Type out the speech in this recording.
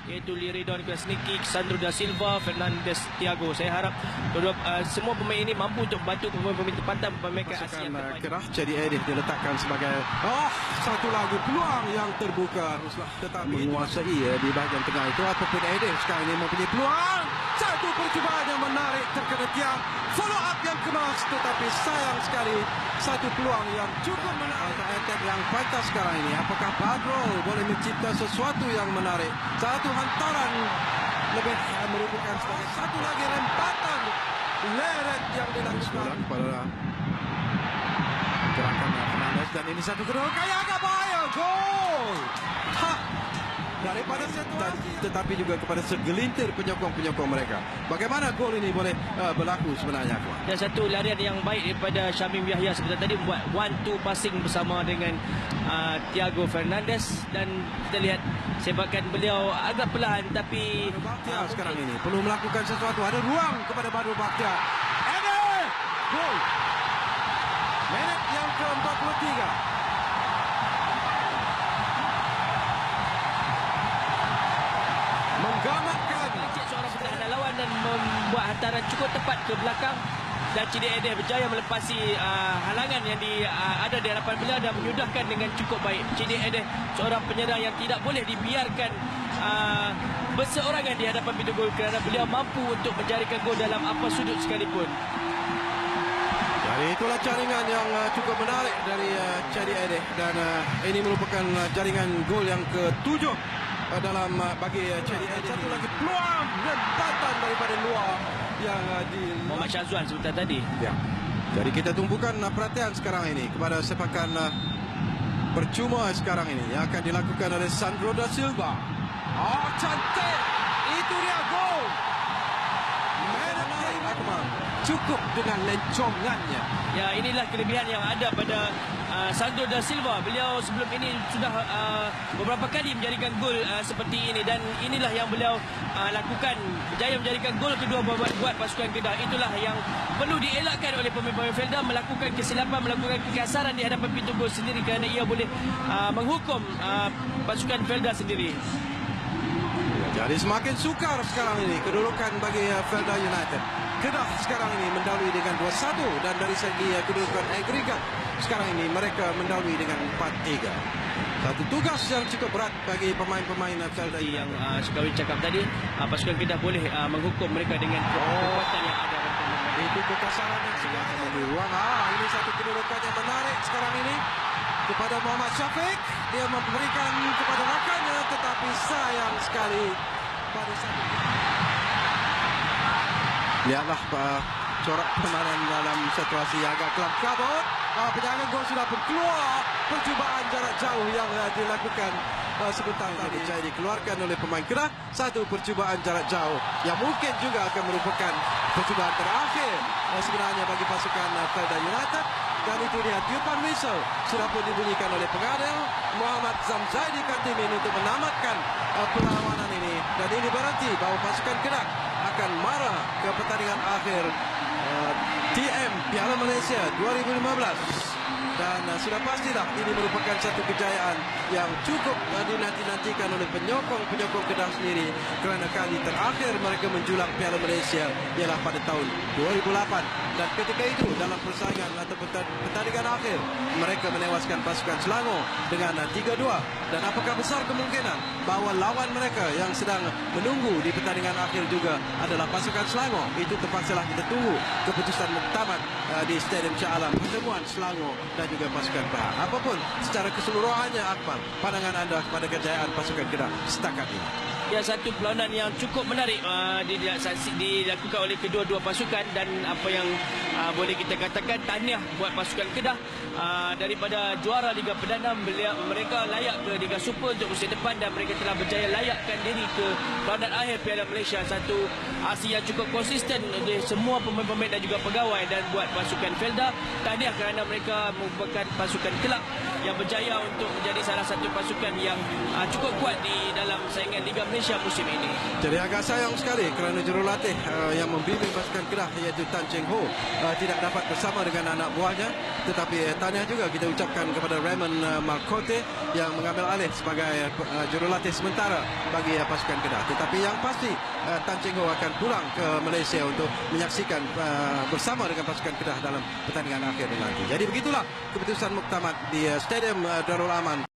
iaitu Liridon Krasniki, Sandro da Silva, Fernandes Thiago. Saya harap semua pemain ini mampu untuk bantu pemain-pemain tempatan memainkan Asia terbaik. Kerah jadi Edith diletakkan sebagai satu lagi peluang yang terbuka, tetapi menguasai di bahagian tengah itu apapun Edith sekarang ini mempunyai peluang. Satu percubaan yang menarik terkena tiang, follow up yang kemas, tetapi sayang sekali satu peluang yang cukup menarik. Attack yang pantas sekarang ini, apakah Badro boleh mencipta sesuatu yang menarik? Satu hantaran lebih merupakan sebagai satu lagi rempatan leret yang dilakukan pada gerakan Fernandes, dan ini satu kedua kayak agak bahaya, gol daripada situasi, tetapi juga kepada segelintir penyokong-penyokong mereka. Bagaimana gol ini boleh berlaku sebenarnya? Dan satu larian yang baik daripada Syamim Yahya sebentar tadi membuat 1-2 passing bersama dengan Thiago Fernandes, dan kita lihat sepakan beliau agak perlahan tapi Bakhtiar sekarang ini perlu melakukan sesuatu, ada ruang kepada Badru Bakhtiar. Gol menit yang ke-43. Menggamatkan seorang pertahanan lawan dan membuat hantaran cukup tepat ke belakang, dan Cedi Edeh berjaya melepasi halangan yang ada di hadapan beliau dan menyudahkan dengan cukup baik. Cedi Edeh seorang penyerang yang tidak boleh dibiarkan berseorangan di hadapan pintu gol, kerana beliau mampu untuk menjadikan gol dalam apa sudut sekalipun. Jadi itulah jaringan yang cukup menarik dari Cedi Edeh, dan ini merupakan jaringan gol yang ke-7 dalam bagi Cedi Edeh. Satu lagi peluang rempatan daripada luar yang di Muhammad Syazwan sebentar tadi. Ya. Jadi kita tumpukan perhatian sekarang ini kepada sepakan percuma sekarang ini yang akan dilakukan oleh Sandro da Silva. Cantik. Itu dia gol. Akmal cukup dengan lencongannya. Ya, inilah kelebihan yang ada pada Sandro da Silva. Beliau sebelum ini sudah beberapa kali menjadikan gol seperti ini, dan inilah yang beliau lakukan, berjaya menjadikan gol kedua buat pasukan Kedah. Itulah yang perlu dielakkan oleh pemain-pemain Felda, melakukan kesilapan, melakukan kekasaran di hadapan pintu gol sendiri, kerana ia boleh menghukum pasukan Felda sendiri. Jadi semakin sukar sekarang ini kedudukan bagi Felda United. Kedah sekarang ini mendahului dengan 2-1, dan dari segi kedudukan agregat sekarang ini mereka mendahului dengan 4-3. Satu tugas yang cukup berat bagi pemain-pemain Felda yang Sukawi cakap tadi, pasukan Kedah boleh menghukum mereka dengan kekuatan yang ada. Itu kekasaran yang sebenarnya ruang. Ini satu kedudukan yang menarik sekarang ini kepada Muhammad Syafiq. Dia memberikan kepada rakannya, tetapi sayang sekali pada saat itu. Lihatlah corak permainan dalam situasi agak kelam kabut. Penjaga gol sudah pun keluar. Percubaan jarak jauh yang dilakukan sebentar tadi dikeluarkan oleh pemain Kedah. Satu percubaan jarak jauh yang mungkin juga akan merupakan percubaan terakhir sebenarnya bagi pasukan Felda United. Dan itu dia tiupan whistle sudah pun dibunyikan oleh pengadil Muhammad Zamzaidi Katimin untuk menamatkan perlawanan ini, dan ini berarti bahawa pasukan Kedah akan marah ke pertandingan akhir TM Piala Malaysia 2015. Dan sudah pastilah ini merupakan satu kejayaan yang cukup dinanti-nantikan oleh penyokong-penyokong Kedah sendiri, kerana kali terakhir mereka menjulang Piala Malaysia ialah pada tahun 2008. Dan ketika itu dalam persaingan atau pertandingan akhir mereka menewaskan pasukan Selangor dengan 3-2. Dan apakah besar kemungkinan bahawa lawan mereka yang sedang menunggu di pertandingan akhir juga adalah pasukan Selangor? Itu terpaksalah kita tunggu keputusan muktamad di Stadium Shah Alam, pertemuan Selangor dan juga pasukan Pahang. Apapun secara keseluruhannya, Akmal, pandangan anda kepada kejayaan pasukan Kedah setakat ini? Ya, satu perlawanan yang cukup menarik dilakukan oleh kedua-dua pasukan, dan apa yang boleh kita katakan tahniah buat pasukan Kedah daripada juara Liga Perdana. Mereka layak ke Liga Super untuk musim depan, dan mereka telah berjaya layakkan diri ke perlawanan akhir Piala Malaysia. Satu aksi yang cukup konsisten oleh semua pemain-pemain dan juga pegawai, dan buat pasukan Felda tahniah kerana mereka merupakan pasukan kelab yang berjaya untuk menjadi salah satu pasukan yang cukup kuat di dalam saingan Liga Malaysia musim ini. Jadi agak sayang sekali kerana jurulatih yang membimbing pasukan Kedah iaitu Tan Cheng Ho tidak dapat bersama dengan anak buahnya. Tetapi tahniah juga kita ucapkan kepada Raymond Marcote yang mengambil alih sebagai jurulatih sementara bagi pasukan Kedah. Tetapi yang pasti Tan Cheng Ho akan pulang ke Malaysia untuk menyaksikan bersama dengan pasukan Kedah dalam pertandingan akhir nanti. Jadi begitulah keputusan muktamad di Stadium Darul Aman.